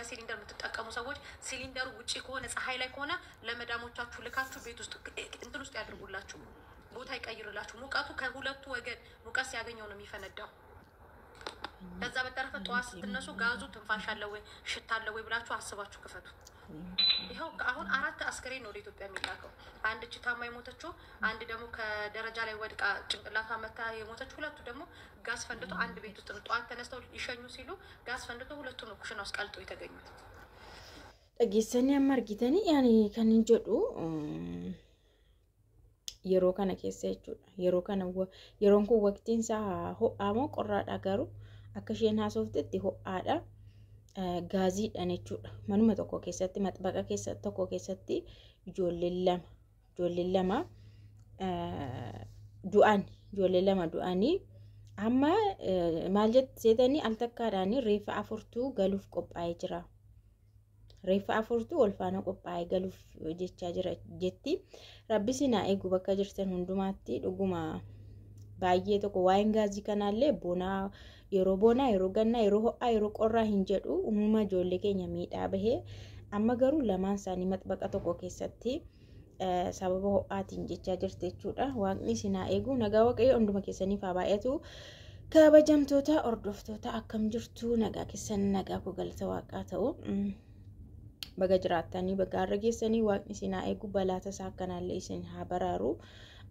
በሲሊንደር የምትጠቀሙ ሰዎች ሲሊንደሩ ውጪ ከሆነ ፀሐይ ላይ ከሆነ ለመዳሞቻችሁ ልካችሁ ቤት ውስጥ እንትን ውስጥ ያድርጉላችሁ፣ ቦታ ይቀይርላችሁ። ሙቀቱ ከሁለቱ ወገን ሙቀት ሲያገኘው ነው የሚፈነዳው። ከዛ በተረፈ ጠዋት ስትነሱ ጋዙ ትንፋሽ አለ ወይ ሽታ አለ ወይ ብላችሁ አስባችሁ ክፈቱ። ይኸው አሁን 4 አስክሬን ነው ወደ ኢትዮጵያ የሚላከው። አንድ እቺ ታማ የሞተችው፣ አንድ ደግሞ ከደረጃ ላይ ወድቃ ጭንቅላቷ መታ የሞተችው፣ ሁለቱ ደግሞ ጋዝ ፈንድቶ አንድ ቤት ውስጥ ነው። ጠዋት ተነስተው ይሸኙ ሲሉ ጋዝ ፈንድቶ ሁለቱ ነው ኩሽና ውስጥ ቀልጦ የተገኙት። dhageessanii amma argitanii yaani kan hin jedhu yeroo kana keessa jechuudha. Yeroo kana yeroon kun waqtiin isaa ho'aa moo qorraadha? Garuu akka isheen haasoftetti ho'aadha. Gaaziidhaan jechuudha. Manuma tokko keessatti maxbaqa keessa tokko keessatti ijoolleen lama du'anii amma maal jettanii al takkaadhaan reeffa 4 galuuf qophaa'ee jira. Reeffa 4 ol faana qophaa'ee galuuf jechaa jira jetti. Rabbi sinaa eegu bakka jirtan hundumaatti dhuguma baay'ee tokko waa'een gaazii kanaallee bonaa yeroo gannaa yeroo ho'aa yeroo qorraa hin jedhu uumama ijoollee keenya miidhaa bahee amma garuu lamaan isaanii maxbaqa tokko keessatti sababa ho'aatiin jechaa jirti jechuudha. Waaqni sinaa eegu nagaa waaqayyo hunduma keessaniif haa baay'atu. Kabajamtoota hordoftoota akkam jirtu? Nagaa keessan nagaa koo galata waaqaa ta'u. Baga jiraattanii baga har'a geessanii waaqni sinaa eegu balaa tasaa akkanaallee isin haa baraaru.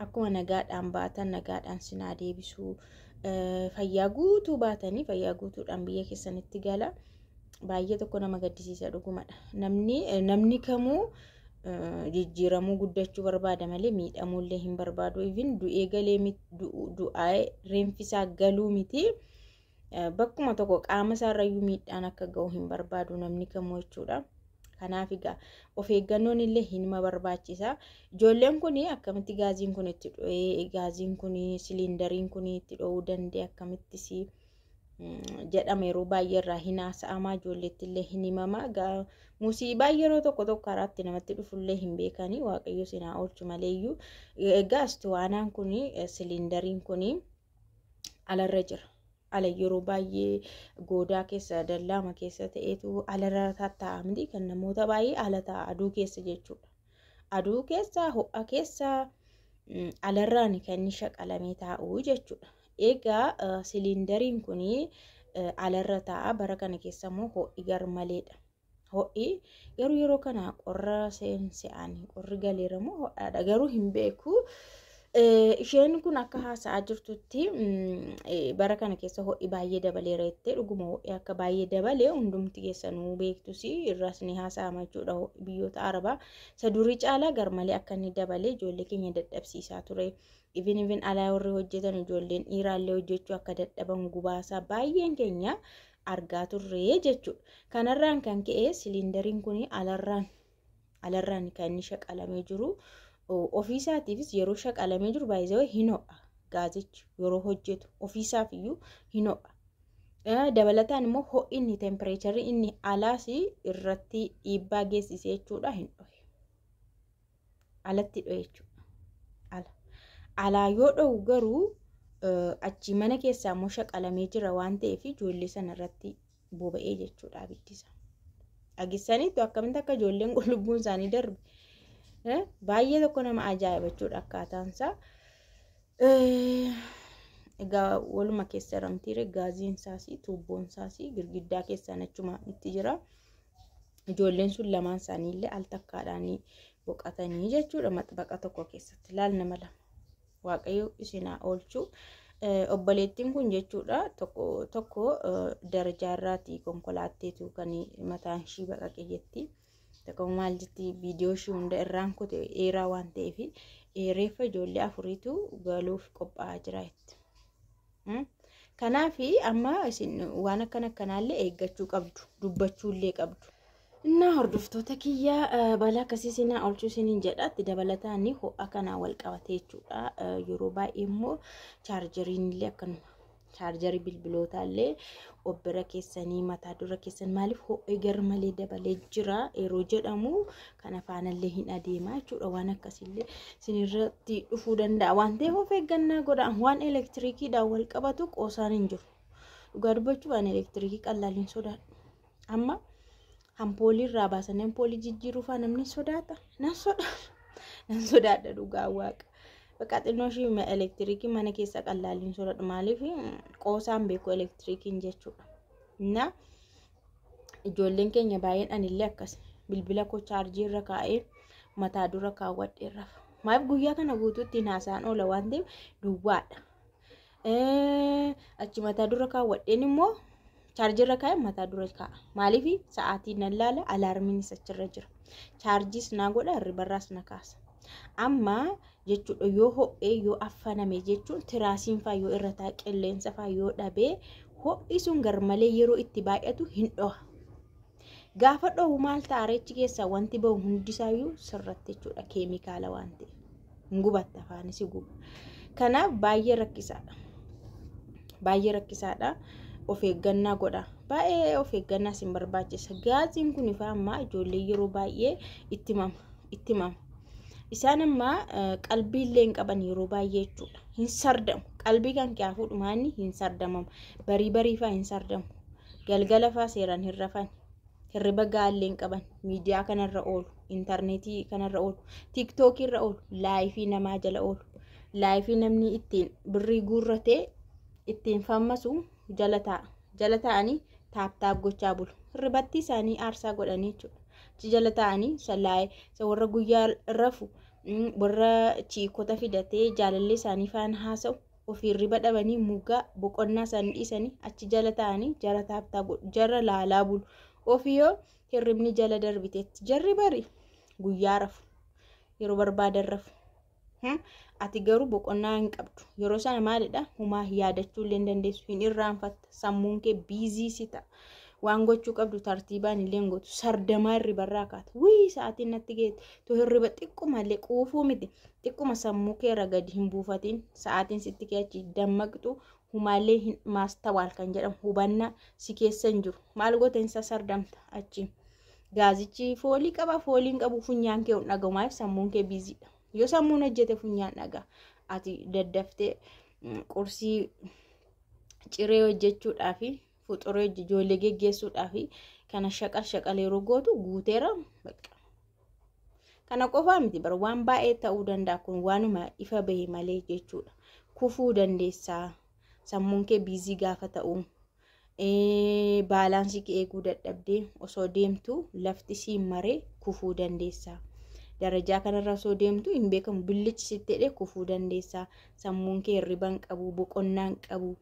Akkuma nagaadhaan baatan nagaadhaan sinaa deebisu. Fayyaa guutuu baatanii fayyaa guutuudhaan biyya keessanitti gala. Baay'ee tokko nama gaddisiisa dhugumadha. Namni kamuu jijjiiramuu guddachuu barbaada malee miidhamuullee hin barbaadu. Even du'ee galee du'aa reenfisaa galuu miti. Bakkuma tokko qaama isaarrayyuu miidhaan akka ga'u hin barbaadu namni kamuu jechuudha. Kanaaf egaa of eeggannoon illee hinuma barbaachisa. Ijoolleen kun akkamitti gaaziin kun itti dho'ee gaaziin kun siliindariin kun itti dho'uu danda'e akkamittis jedhama yeroo baay'ee irraa hin haasa'amaa. Ijoolleetti illee hin himama. Musiibaa yeroo tokko karaatti namatti dhufullee hin beekanii waaqayyo sinaa oolchu maleeyyuu. Egaa istuwaanaan kun siliindariin kun alarra jira. Ala yeroo baay'ee goodaa keessa dallaama keessa ta'eetu alarra taa'aa miti kan namoota baay'ee ala ta'a aduu keessa jechuudha. Aduu keessa ho'a keessa alarraan kan inni shaqalamee taa'u jechuudha. Egaa siliindariin kun alarra ta'a. Bara kana keessa immoo ho'i garmaleedha. Ho'i garuu yeroo kana qorra se'anii qorri galeera moo ho'aadha garuu hin beeku. Isheen kun akka haasa'aa jirtutti bara kana keessa ho'i baay'ee dabaleera jettee dhuguma ho'i akka baay'ee dabalee hundumti keessanuu beektus irraas ni haasa'ama jechuudha. Biyyoota Arabaa isa durii caalaa garmalee akka inni dabalee ijoollee keenya dadhabsiisaa ture. Even alaa warri hojjetan ijoolleen dhiiraallee hojjechuu akka dadhaban gubaasaa baay'een keenya argaa turre jechuudha. Kanarraan kan ka'e siliindariin kun alarraan kan inni shaqalamee jiru. Ofiisaatiifis yeroo shaqalamee jiru baay'ee hin ho'a. Gaazichi yeroo hojjetu ofiisaaf iyyuu hin ho'a. Dabalataan immoo ho'inni tempereecharii inni alaas irratti dhiibbaa geessisee jechuudha hin dhohe. Alatti dhohe jechuudha. Alaa yoo dhohu garuu achi mana keessaa immoo shaqalamee jira waan ta'eef ijoollee sana irratti boba'ee jechuudha abiddisa. Agissaniitu akkamitti akka ijoolleen lubbuun isaanii darbe. Baay'ee tokko nama ajaa'iba jechuudha akkaataansaa. Egaa waluma keessa ramtiire gaaziin isaasii tuubboon isaasii girgiddaa keessaan achuma itti jira. Ijoolleen sun lamaan isaaniillee al takkaadhaan boqatanii jechuudha maxbaqa tokko keessatti. Laal nama lama. Waaqayyo isinaa oolchu. Obboleettiin kun jechuudha tokko darajaarraati konkolaatteetu kan mataan ishii baqaqee jetti. Tokko maal jetti viidiyoo ishii hunda irraan kute dheeraa waan ta'eef reeffa ijoollee 4tu galuuf qophaa'aa jira jetti. Kanaaf amma isin waan akkanaallee eeggachuu qabdu, dubbachuullee qabdu. Innaa hordoftoota kiyyaa balaa akkasii sinaa oolchuu isiniin jedhaatti dabalataan ho'a kanaa wal qabate jechuudha. Yeroo baay'ee immoo chaarjeriin illee akkanuma. Chaarjerii bilbilootaallee obbira keessanii mataa dura keessan maaliif ho'i garmalee dabalee jira yeroo jedhamu kana faanallee hin adeemaa jechuudha. Waan akkasillee sinirratti dhufuu danda'a waan ta'eef of eeggannaa godhaa. Waan elektiriikiidhaan wal qabatu qoosaan hin jiru. Dhugaa dubbachuu waan elektiriikii qallaan hin sodaadhu. Amma Ampoolii irraa baasan ampoolii jijjiiruu faa namni sodaata. Nan sodaadha dhugaa waaqa. Bakka xinnoo ishii elektiriikii mana keessa qallaaliin sodaadha. Maaliif qoosaan beeku elektiriikiin jechuudha. Na ijoolleen keenya baay'een anillee akkas bilbila koo chaarjii irra kaa'ee mataa dura kaawwadhee rafa. Maaf guyyaa kana guutuutti haasaan oola waan ta'eef duwwaadha. Achi mataa dura kaawwadheen immoo chaarjii irra kaa'ee mataa dura kaa'a. Maaliif sa'aatii nan laala alaarmiinis achirra jira. Chaarjiis naa godha hirribarraas na kaasa. Amma jechuudha yoo ho'ee yoo affaname jechuun tiraasiin faa yoo irra taa'e qilleensa faa yoo dhabee ho'i sun garmalee yeroo itti baay'atu hin dhoha. Gaafa dhohu maal ta'a reechi keessaa wanti bahu hundisaayyuu sirratti jechuudha keemikaala waan ta'eef. Gubatta afaanis guba. Kanaaf baay'ee rakkisaadha. Baay'ee rakkisaadha. Of eeggannaa godha. Baay'ee of eeggannaa sin barbaachisa. Gaasiin kun ifaa ammaa ijoollee yeroo baay'ee itti mama. Isaan ammaa qalbii illee hin qaban yeroo baay'ee jechuudha. Hin sardamu. Qalbii kan kee fuudhumaanni hin sardamamu. Barii faa hin sardamu. Galgala faa seeraan hin rafan. Hirriba gaallee hin qaban. Miidiyaa kanarra oolu. Intarneetii kanarra oolu. Tiiktookii irra oolu. Laayifii namaa jala oolu. Laayifii namni ittiin birrii guurratee ittiin fammasu jala taa'a. Jala taa'anii taap gochaa bulu. Hirribatti isaanii aarsaa godhanii jechuudha. Achi jala taa'anii warra guyyaa rafu warra chiikota fidatee jaalallee isaanii faana haasa'u ofii hirriba dhabanii mugaa boqonnaa isaanii dhiisanii achi jala taa'anii jara jara laalaa bulu. Ofii yoo hirribni jala darbiteetti jarri bari guyyaa rafu yeroo barbaadan rafu. Ati garuu boqonnaa hin qabdu. Yeroo sana maalidha? Humaa yaadachuu illee dandeessu. Hin irraanfatta. Sammuun kee biizii si ta'a. Waan gochuu qabdu tartiibaan illee hin gootu. Sardamaa hirribarraa kaata. Wii sa'aatiin natti geette. Tu hirriba xiqquma illee quufuu miti. Xiqquma sammuu kee irra gadi hin buufatiin. Sa'aatiin sitti keechi dammaqxu. Humaallee hin maastawaal kan jedhamu hubannaa si keessa hin jiru. Maal goota isa sardamta achi. Gaazichi foolii qaba. Fooliin qabu funyaan kee hin dhagahu. Maaliif sammuun kee biiziidha. Yoo sammuun hojjete funyaan dhagaa. Ati daddaftee qursii ciree hojjechuudhaaf fuxuree ijoollee geggeessuudhaaf kana shaqal yeroo gootu guuteera bakka. Kana qofaa miti bara waan baay'ee ta'uu danda'a kun waanuma ifa bahe malee jechuudha. Kufuu dandeessaa. Sammuun kee biizii gaafa ta'u baalaansii kee eeguu dadhabdee osoo deemtu lafti siin maree kufuu dandeessaa. Darajaa kanarra osoo deemtu hin beekamu billichisittee kufuu dandeessaa. Sammuun kee hirriba hin qabu, boqonnaa hin qabu.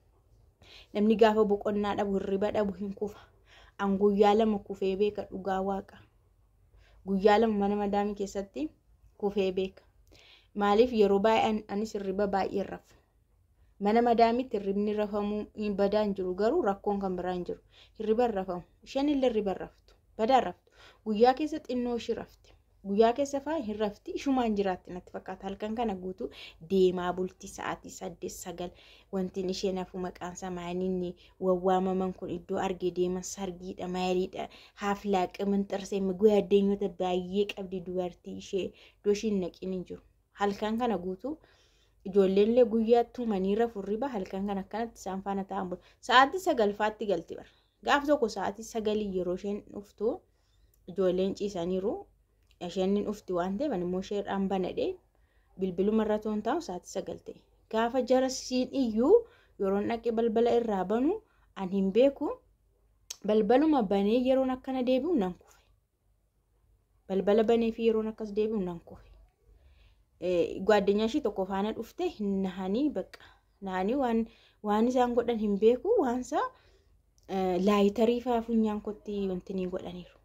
Namni gaafa boqonnaa dhabu hirriba dhabu hin kufa. An guyyaa lama kufee beeka dhugaa waaqa. Guyyaa lama mana madaamii keessatti kufee beeka. Maaliif yeroo baay'ee anis hirriba baay'ee rafu. Mana madaamiitti hirribni rafamuu hin badaan jiru garuu rakkoon kan biraan jiru. Hirriba rafamu. Isheen illee hirriba raftu. Badaa raftu. Guyyaa keessa xinnoo ishii rafti. Guyyaa keessa faa hin rafti ishumaan jiraatti natti fakkaata. Halkan kana guutuu deemaa bulti sa'aatii 8-9 wanti isheen hafu maqaan samaaniin wawwaamaman kun iddoo argee deeman sargiidha maaliidha haaflaa qimin xirsee miguu addeenyota baay'ee qabdi dubartii ishee dooshin naqin hin jiru. Halkan kana guutuu ijoolleen guyyaa tumanii rafu hirriba halkan kana akkanatti isaan faana ta'an bulu. Sa'aatii 9 galti bara. Gaaf tokko sa'aatii 9 yeroo isheen dhuftu ijoolleen ciisaniiru. Isheen dhufti waan ta'eef immoo isheedhaan banadhee bilbiluma irra toon taa'u sa'aatii 9 ta'e. Gaafa jara siin iyyuu yeroo dhaqee balbala irraa banu an hin beeku balbaluma banee yeroon akkana deebi'u nan kufe. Balbala banee fi yeroon akkas deebi'u nan kufe. Gwaaddenyaa ishii tokko faana dhufte hin nahanii bakka nahanii waan isaan godhan hin beeku waansa laayitarii faa funyaan kotti wanti ni godhaniiru.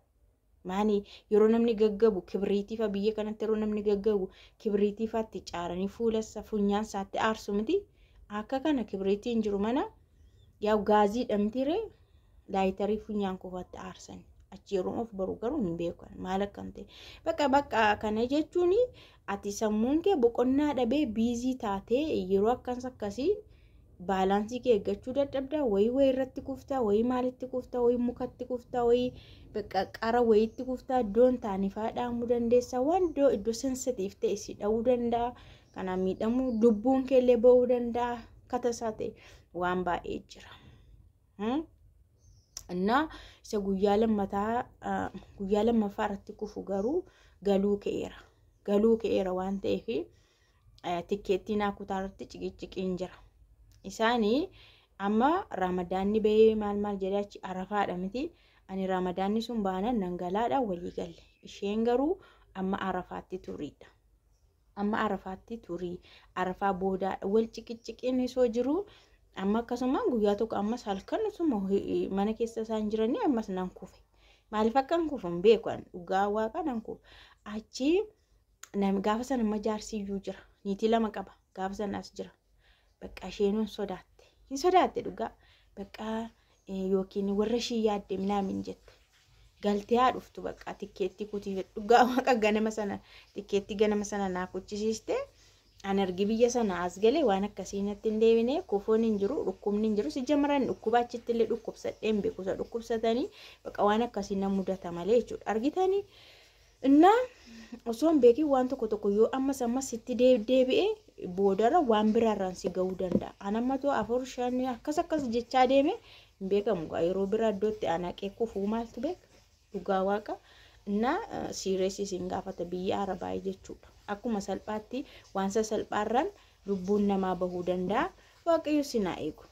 Maani yeroo namni gaggabu kibriitii fa biyya kanatti yeroo namni gaggabu kibriitii faatti caaranii fuulessa funyaan isaatti aarsu miti akka kana kibriitii hin jiru mana yaa gaazii dhamtire laayitarii funyaan kofaatti aarsan achi yeroo of baru garuu hin beekan maal akkan ta'e bakka kana jechuun ati sammuun kee boqonnaa dhabee biizii taatee yeroo akkasii baalaansii kee eeggachuu dadhabdaa wayii irratti kuftaa wayii maalitti kuftaa wayii mukatti kuftaa wayii bakka qara wayiitti kuftaa iddoon taanifaa dhaamuu dandeessa waan iddoo sensitiif ta'e si dha'uu danda'a kana miidhamuu lubbuun keellee ba'uu danda'a katasaa ta'e waan baay'ee jira. እና isa guyyaa lammaffaa irratti kufu garuu galuu ka'eera waan ta'eef tikkeettii naa kutaarratti ciqiin jira. Isaanii amma ramadaanni bahee maal jedhee achi arafaadha miti. Ani ramadaanni sun baanan nangalaadhaan walii galle. Isheen garuu amma arafaatti turiidha. Amma arafaatti turii. Arafaa boodaadha. Wal ciqiin isoo jiru. Amma akkasumaan guyyaa tokko ammas halkan suma mana keessa isaan jiranii ammas nan kufe. Maaliif akkan kufan beekan dhugaa waaqa nan kufe. Achi gaafa sana amma jaarsiyyuu jira. Niitii 2 qaba. Gaafa sana as jira. Bakka isheen hin sodaatte dhugaa. Bakka yookiin warra ishii yaadde minaamin jette. Galtee haa dhuftu bakka tikkeetti kutii dhugaa waaqa tikkeetti ganama sana naa kuchisiiste. Ani argi biyya sana as galee waan akkasii natti hin deebine kufoon hin jiru dhukkubni hin jiru si jamaran dhukkuba achitti illee dhukkubsadheen beekusa dhukkubsatanii bakka waan akkasii nan mudata malee jechuudha argitanii innaa osoo hin beekin waan tokko yoo ammas sitti deebi'ee boodarra waan biraarraan si ga'uu danda'a. Anammatoo 4-5 akkas jechaa deeme hin beekamu yeroo biraa iddootti anaqee kufuu maaltu beeka dhugaa waaqa innaa siireesiin gaafata biyya arabaa jechuudha. Akkuma salphaatti waan salphaarraan lubbuun namaa bahuu danda'a. Waaqayyo si haa eegu.